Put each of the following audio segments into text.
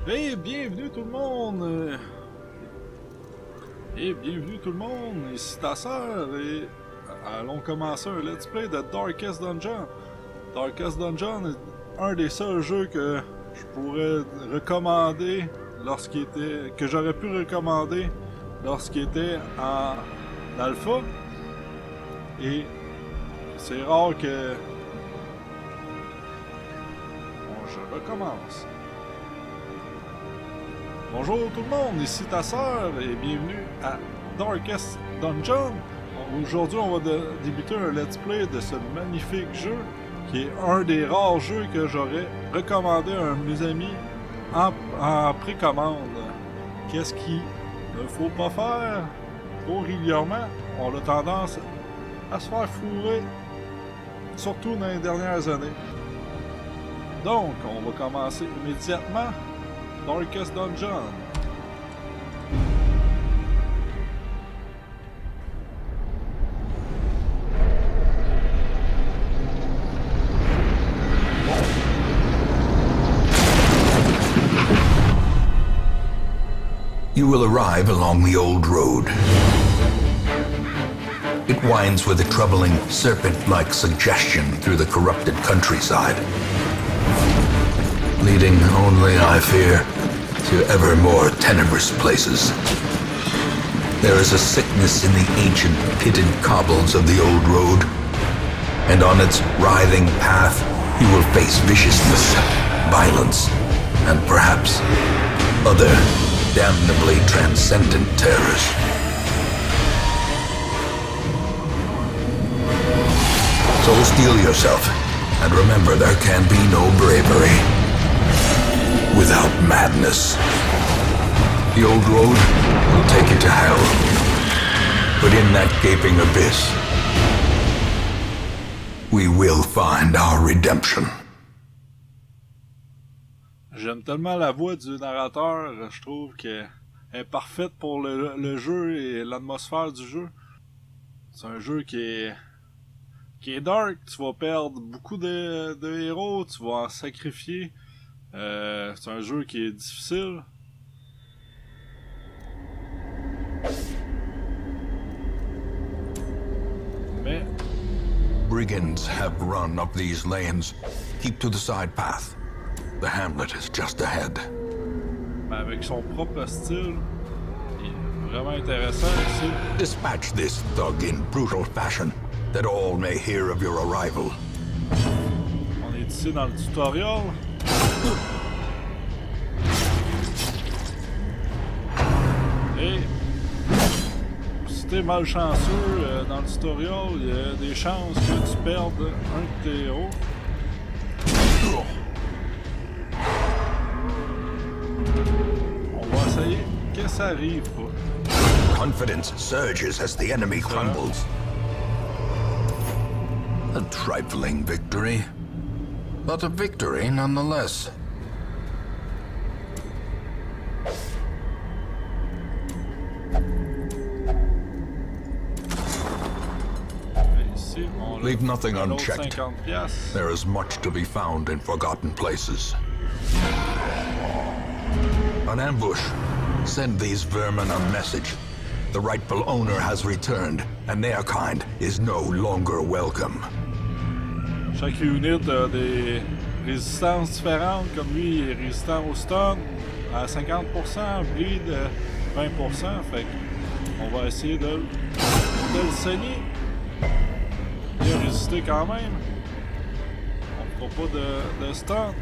Hey, bienvenue tout le monde! Bienvenue tout le monde! Ici ta sœur et allons commencer un let's play de Darkest Dungeon. Darkest Dungeon est un des seuls jeux que je pourrais recommander que j'aurais pu recommander lorsqu'il était en alpha. Et c'est rare que... Bon, je recommence. Bonjour tout le monde, ici ta sœur et bienvenue à Darkest Dungeon. Aujourd'hui on va débuter un let's play de ce magnifique jeu qui est un des rares jeux que j'aurais recommandé à un de mes amis en précommande. Qu'est-ce qu'il ne faut pas faire? Trop régulièrement, on a tendance à se faire fourrer, surtout dans les dernières années. Donc, on va commencer immédiatement Darkest Dungeon. You will arrive along the old road. It winds with a troubling, serpent-like suggestion through the corrupted countryside, leading only, I fear, to ever more tenebrous places. There is a sickness in the ancient pitted cobbles of the old road, and on its writhing path you will face viciousness, violence, and perhaps other damnably transcendent terrors. So steel yourself, and remember there can be no bravery without madness. The old road will take you to hell, but in that gaping abyss, we will find our redemption. J'aime tellement la voix du narrateur, je trouve qu'elle est parfaite pour le jeu et l'atmosphère du jeu. C'est un jeu qui est dark, tu vas perdre beaucoup de héros, tu vas en sacrifier. C'est un jeu qui est difficile. Mais... Brigands have run up these lanes. Keep to the side path. The hamlet is just ahead. Mais avec son propre style, il est vraiment intéressant ici. Dispatch this thug in brutal fashion, that all may hear of your arrival. On est ici dans le tutoriel. Et si t'es malchanceux dans le tutoriel, il y a des chances que tu perdes un de tes héros. On va essayer que ça arrive pas. Confidence surges as the enemy crumbles. A trifling victory, but a victory nonetheless. Ici, on Leave nothing un autre unchecked. 50$. There is much to be found in forgotten places. An ambush. Send these vermin a message. The rightful owner has returned, and their kind is no longer welcome. Chaque unit a des résistances différentes, comme lui il est résistant au stun à 50%, bleed 20%, fait qu'on va essayer de le saigner. Il a résisté quand même. On ne fera pas de stun.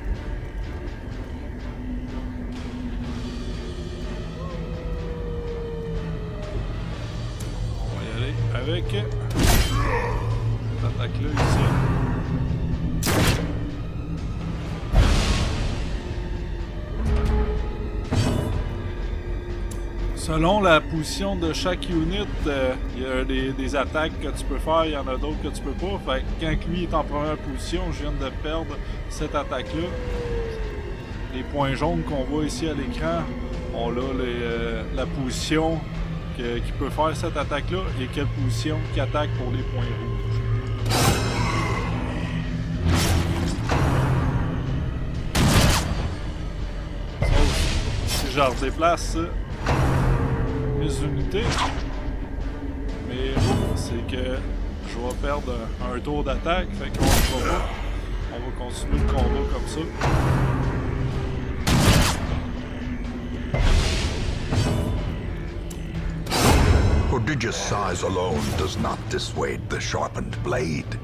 On va y aller avec cette attaque-là ici. Selon la position de chaque unit, il y a des attaques que tu peux faire, il y en a d'autres que tu peux pas. Fait que quand lui est en première position, je viens de perdre cette attaque-là. Les points jaunes qu'on voit ici à l'écran, on a la position qui peut faire cette attaque-là et quelle position qui attaque pour les points rouges. je redéplace mes unités. Mais c'est que je vais perdre un tour d'attaque, fait qu'on ne va pas. On va continuer le combat comme ça. Prodigious size alone does not dissuade the sharpened blade.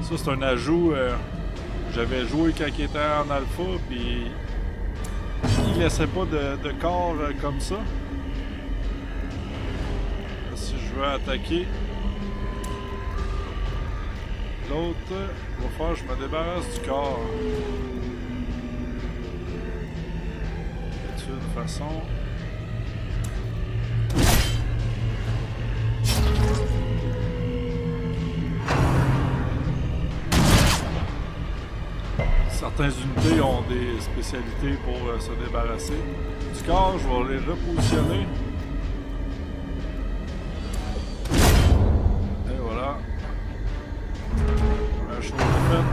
Ça, c'est un ajout. J'avais joué quand il était en alpha, puis il laissait pas de corps comme ça. Si je veux attaquer l'autre, il va falloir que je me débarrasse du corps. De toute façon. Certaines unités ont des spécialités pour se débarrasser du corps. Je vais les repositionner. Et voilà. La chose est faite.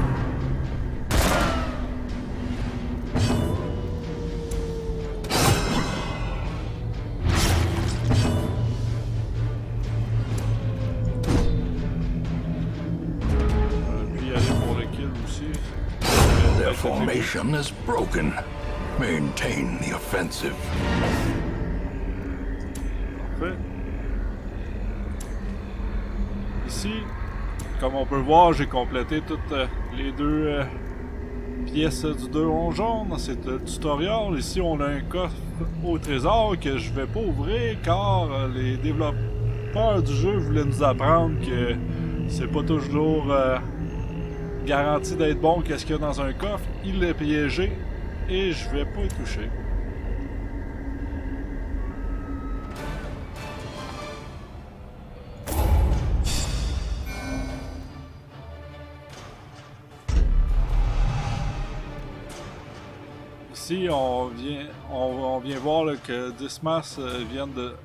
Their formation is broken. Maintain the offensive. Parfait. Ici, comme on peut voir, j'ai complété toutes les deux pièces du donjon dans cette tutoriel. Ici, on a un coffre au trésor que je vais pas ouvrir car les développeurs du jeu voulaient nous apprendre que c'est pas toujours garanti d'être bon qu'est-ce qu'il y a dans un coffre. Il l'a piégé et je vais pas y toucher. Ici, on vient voir là, que Dismas vient de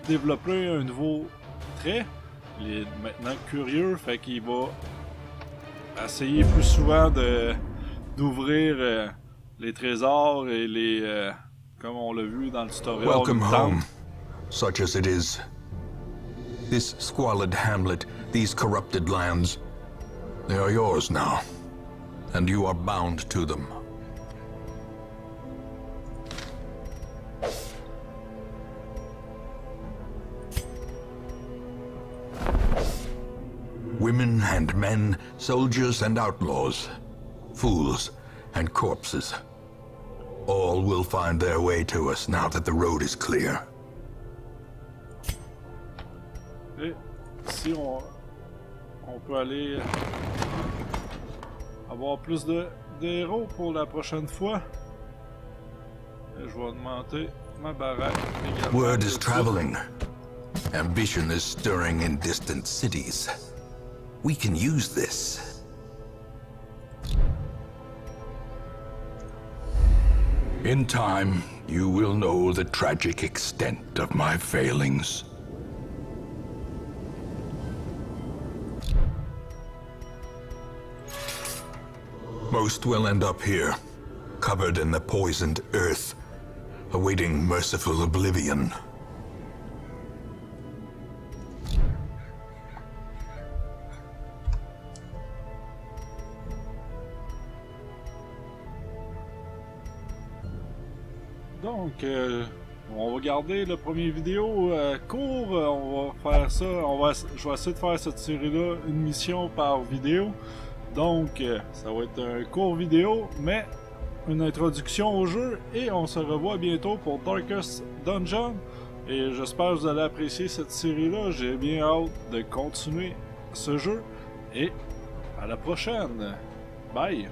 développer un nouveau trait. Il est maintenant curieux, fait qu'il va essayer plus souvent d'ouvrir les trésors et les comme on l'a vu dans le tutoriel. Welcome home, such as it is. This squalid hamlet, these corrupted lands, they are yours now, and you are bound to them. Women and men, soldiers and outlaws, fools and corpses. All will find their way to us now that the road is clear. Et ici, on peut aller avoir plus de héros pour la prochaine fois. Et je vais augmenter ma baraque également. Word is traveling. Ambition is stirring in distant cities. We can use this. In time, you will know the tragic extent of my failings. Most will end up here, covered in the poisoned earth, awaiting merciful oblivion. Donc, on va garder le premier vidéo court. On va faire ça. Je vais essayer de faire cette série-là une mission par vidéo. Donc, ça va être un court vidéo, mais une introduction au jeu. Et on se revoit bientôt pour Darkest Dungeon. Et j'espère que vous allez apprécier cette série-là. J'ai bien hâte de continuer ce jeu. Et à la prochaine. Bye!